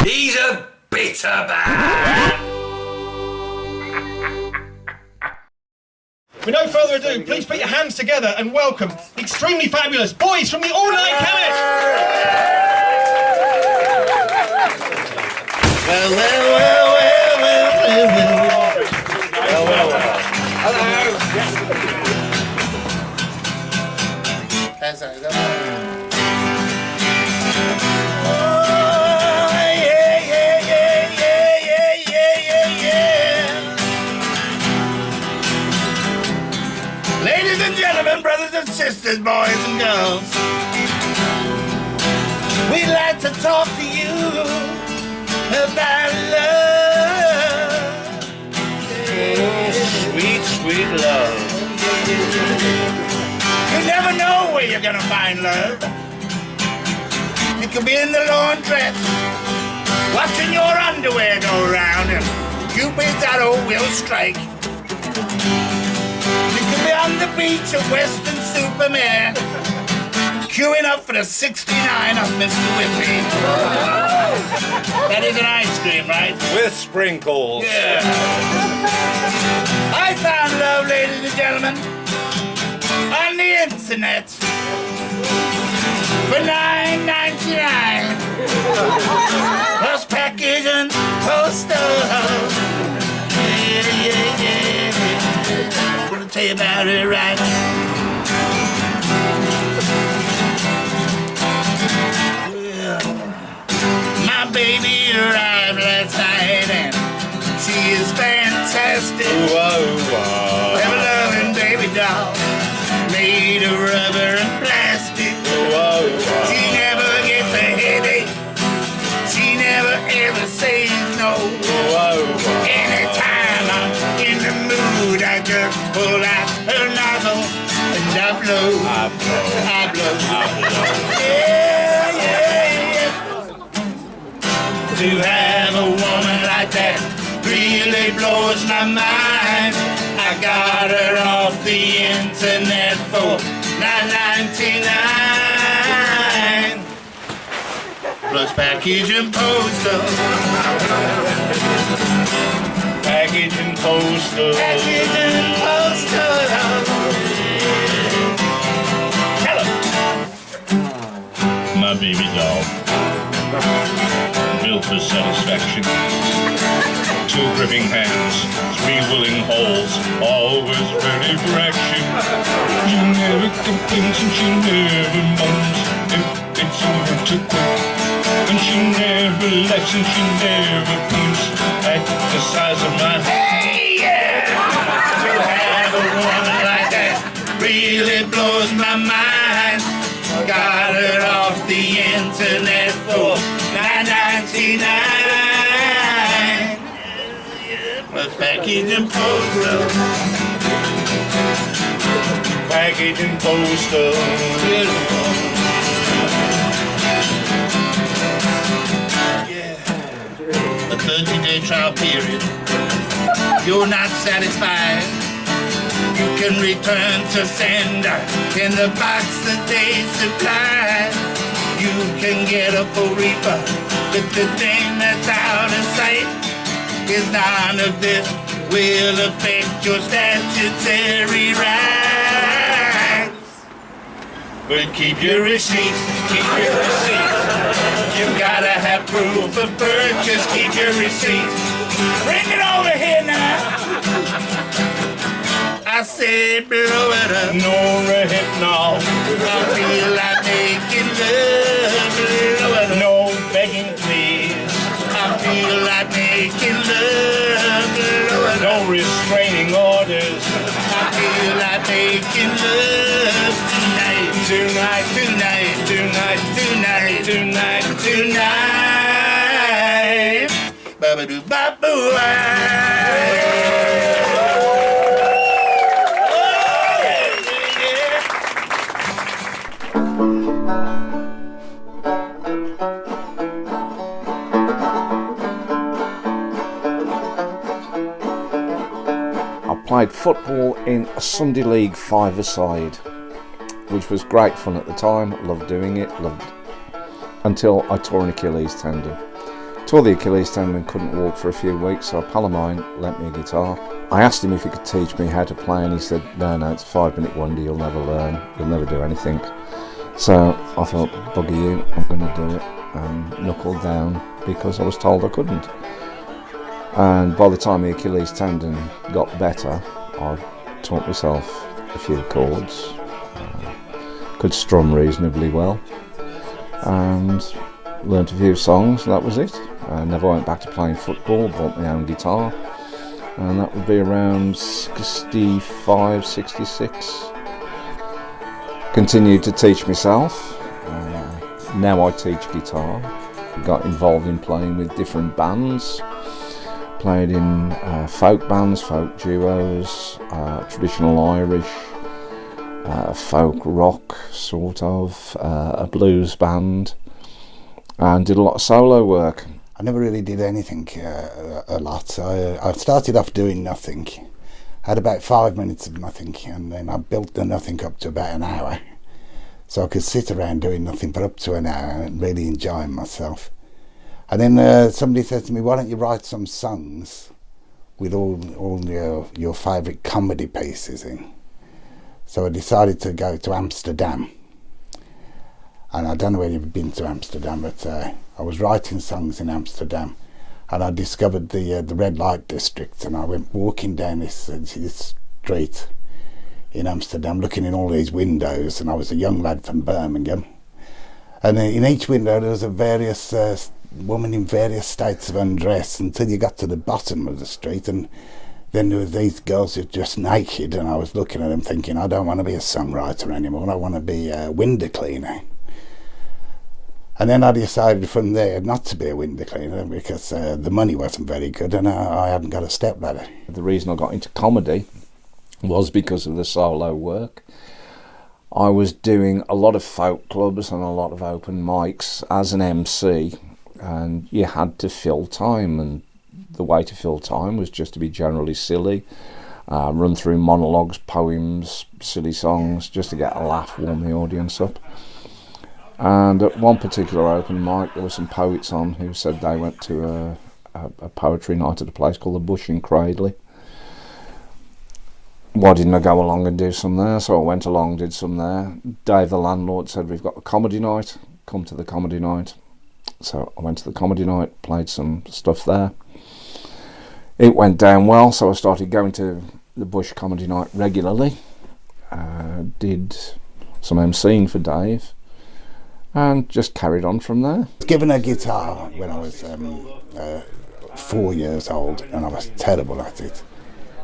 He's a bitter man. With no further ado, please put your hands together and welcome extremely fabulous boys from the All-Night Chemist! Well. Hello. Ladies and gentlemen, brothers and sisters, boys and girls, we'd like to talk to you about love. Sweet, sweet love. You never know where you're gonna find love. You could be in the laundrette, watching your underwear go round, and Cupid's arrow will strike. You could be on the beach of Western Supermare, queuing up for the 69 of Mr. Whippy. That is an ice cream, right? With sprinkles. Yeah. I found love, ladies and gentlemen, on the internet for $9.99. Plus package and postal. Yeah. I'm gonna tell you about it right now. My baby arrived last night and she is fantastic. Whoa. Ever-loving baby doll made of rubber and plastic. Whoa. She never gets a headache. She never ever says no. Anytime I'm in the mood, I just pull out her nozzle and I blow. Yeah. To have a woman like that really blows my mind. I got her off the internet for $9.99. Plus package and postal. Package and postal. Package and postal. Hello. My baby doll. Built for satisfaction. 2 gripping hands, 3 willing holes, always ready for action. She never complains and she never moans if it's over too quick. And she never laughs and she never points at the size of my Hey, yeah! To have a woman like that really blows my mind. Got her off the internet for $9.99. Plus package and postal. package and postal. Yeah. A 30-day trial period. You're not satisfied. You can return to sender in the box that they supply. You can get a full refund, but the thing that's out of sight is none of this will affect your statutory rights. But keep your receipts, keep your receipts. You gotta have proof of purchase, keep your receipts. Bring it over here now. I said blow it up. No rehypnol. I feel like making love. Blow it up. No begging please. I feel like making love. Blow it up. No restraining orders. I feel like making love tonight. Tonight, Tonight, tonight, tonight, tonight, tonight. Ba-ba-doo-ba-boo. I played football in a Sunday League five-a-side, which was great fun at the time. Loved doing it, until I tore an Achilles tendon. tore the Achilles tendon and couldn't walk for a few weeks, so a pal of mine lent me a guitar. I asked him if he could teach me how to play, and he said, no, it's a 5-minute wonder, you'll never learn, you'll never do anything. So I thought, bugger you, I'm going to do it, and knuckled down because I was told I couldn't. And by the time the Achilles tendon got better, I taught myself a few chords, could strum reasonably well, and learnt a few songs, and that was it. I never went back to playing football, bought my own guitar, and that would be around 65, 66. Continued to teach myself. Now I teach guitar. Got involved in playing with different bands. Played in folk bands, folk duos, traditional Irish, folk rock, sort of, a blues band, and did a lot of solo work. I never really did anything a lot. I started off doing nothing. I had about 5 minutes of nothing, and then I built the nothing up to about an hour. So I could sit around doing nothing for up to an hour and really enjoying myself. And then somebody said to me, why don't you write some songs with all your favourite comedy pieces in? So I decided to go to Amsterdam. And I don't know whether you've been to Amsterdam, but I was writing songs in Amsterdam, and I discovered the red light district, and I went walking down this street in Amsterdam, looking in all these windows, and I was a young lad from Birmingham. And in each window there was a various woman in various states of undress, until you got to the bottom of the street, and then there were these girls who were just naked, and I was looking at them thinking, I don't want to be a songwriter anymore, I want to be a window cleaner. And then I decided from there not to be a window cleaner because the money wasn't very good, and I hadn't got a stepladder. The reason I got into comedy was because of the solo work. I was doing a lot of folk clubs and a lot of open mics as an MC, and you had to fill time, and the way to fill time was just to be generally silly, run through monologues, poems, silly songs, just to get a laugh, warm the audience up. And at one particular open mic, there were some poets on who said they went to a poetry night at a place called the Bush in Cradley. Why didn't I go along and do some there? So I went along, did some there. Dave, the landlord, said, we've got a comedy night, come to the comedy night. So I went to the comedy night, played some stuff there. It went down well, so I started going to the Bush comedy night regularly. Did some MCing for Dave, and just carried on from there. Given a guitar when I was 4 years old, and I was terrible at it.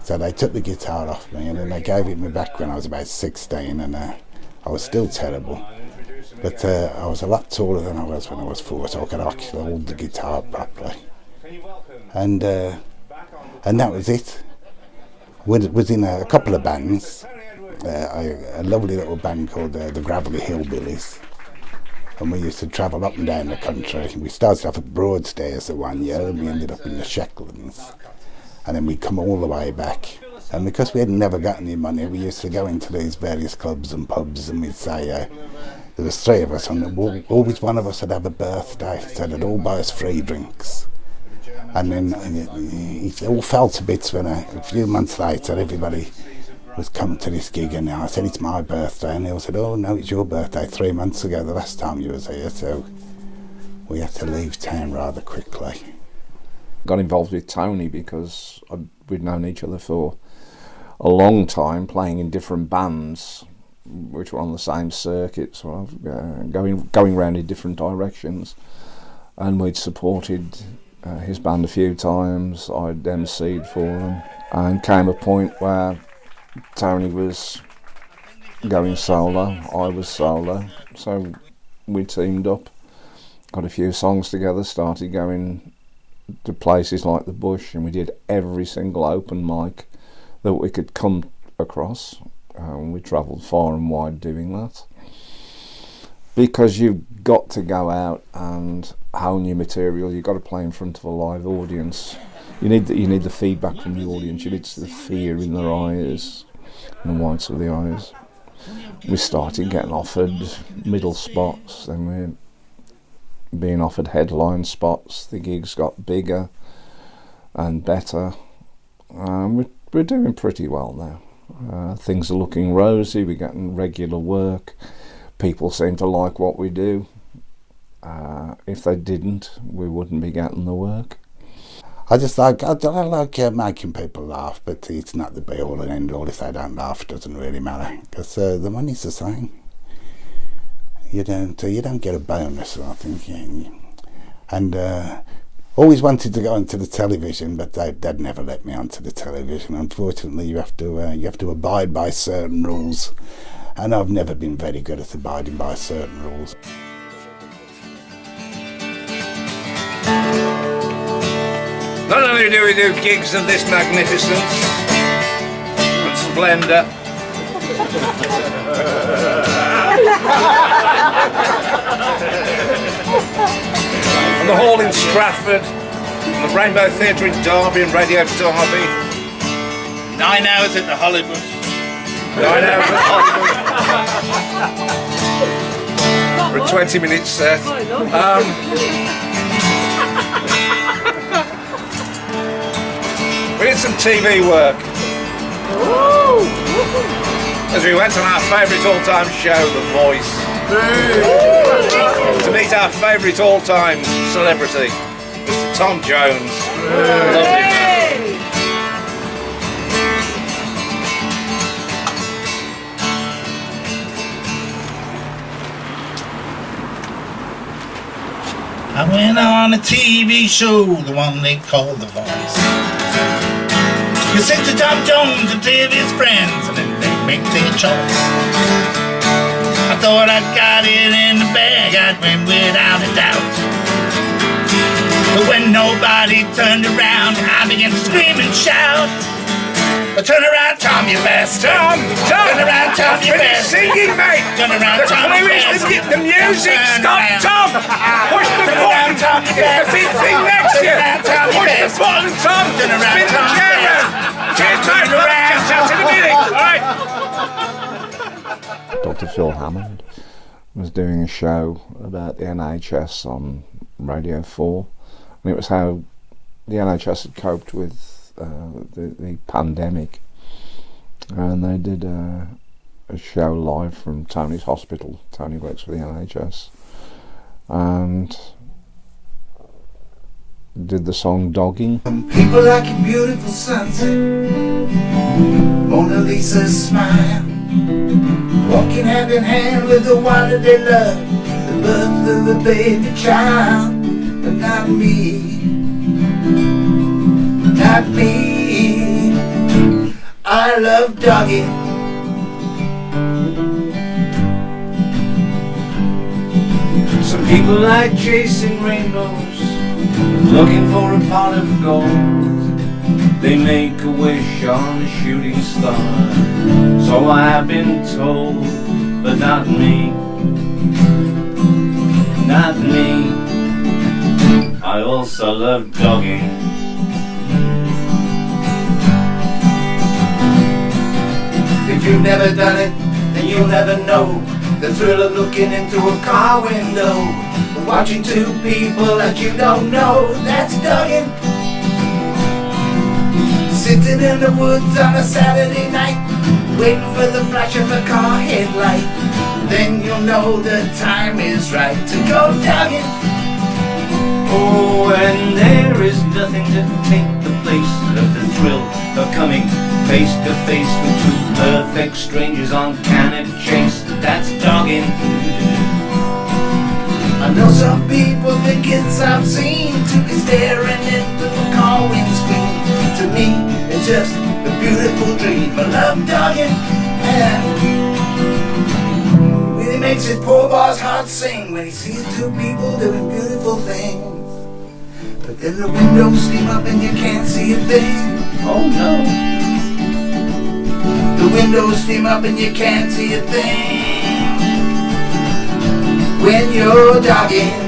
So they took the guitar off me, and then they gave it me back when I was about 16, and I was still terrible. But I was a lot taller than I was when I was 4, so I could actually hold the guitar properly. And that was it. Was in a couple of bands, a lovely little band called the Gravelly Hillbillies. And we used to travel up and down the country. We started off at Broadstairs the one year, and we ended up in the Shetlands. And then we'd come all the way back. And because we had never got any money, we used to go into these various clubs and pubs, and we'd say, there was 3 of us, and always one of us would have a birthday, so they'd all buy us free drinks. And then it all fell to bits when a few months later, everybody was coming to this gig, and I said, it's my birthday, and they all said, oh no, it's your birthday 3 months ago, the last time you was here, so we had to leave town rather quickly. Got involved with Tony because we'd known each other for a long time, playing in different bands which were on the same circuit, sort of going around in different directions, and we'd supported his band a few times. I'd MC'd for them, and came a point where Tony was going solo, I was solo, so we teamed up, got a few songs together, started going to places like the Bush, and we did every single open mic that we could come across. We travelled far and wide doing that, because you've got to go out and hone your material. You've got to play in front of a live audience. You need the feedback from the audience. You need the fear in their eyes, in the whites of the eyes. We started getting offered middle spots, then being offered headline spots. The gigs got bigger and better. We're doing pretty well now. Things are looking rosy. We're getting regular work. People seem to like what we do. If they didn't, we wouldn't be getting the work. I like making people laugh, but it's not the be all and end all. If they don't laugh, it doesn't really matter, because the money's the same. You don't get a bonus, I think. And always wanted to go onto the television, but they'd never let me onto the television. Unfortunately, you have to abide by certain rules, and I've never been very good at abiding by certain rules. Not only do we do gigs of this magnificence and splendour, and the Hall in Stratford, and the Rainbow Theatre in Derby and Radio Derby. 9 hours at the Hollywood. 9 hours at Hollywood. For a 20-minute set. We did some TV work. As we went on our favourite all-time show, The Voice. To meet our favourite all-time celebrity, Mr. Tom Jones. Lovely man. I went on a TV show, the one they call The Voice. You said to Tom Jones and three of his friends, and then they make their choice. I thought I got it in the bag, I'd win without a doubt. But when nobody turned around, I began to scream and shout. Turn around, Tom, you bastard. Tom! Turn around, Tom, you Finish bastard. singing, mate! Turn around, Tom, you bastard. The music! Turn Stop, around. Tom! Push the Turn around, button! Tom, you It's the bastard. big thing next to you! Turn around, Tom, you Push the bastard. button, Tom! Turn around, Spin the Tom, you chair round! Cheers, mate! Turn around, Chat in a minute, alright? Dr. Phil Hammond was doing a show about the NHS on Radio 4, and it was how the NHS had coped with the pandemic. And they did a show live from Tony's hospital. Tony works for the NHS, and did the song Dogging. People like a beautiful sunset, Mona Lisa's smile, walking hand in hand with the one that they love, the birth of a baby child. But not me, not me. I love dogging. Some people like chasing rainbows, looking for a pot of gold. They make a wish on a shooting star, so I have been told. But not me, not me. I also love dogging. If you've never done it, then you'll never know the thrill of looking into a car window, watching two people that you don't know. That's dogging. Sitting in the woods on a Saturday night, waiting for the flash of a car headlight. Then you'll know the time is right to go dogging. Oh, and there is nothing to take the place of the thrill of coming face to face with two perfect strangers on Cannock Chase. That's dogging. I know some people think it's obscene to be staring into a car windscreen. To me, it's just a beautiful dream. I love dogging, and really makes his poor boy's heart sing when he sees two people doing beautiful things. But then the windows steam up and you can't see a thing. Oh no. The windows steam up and you can't see a thing when you're dogging.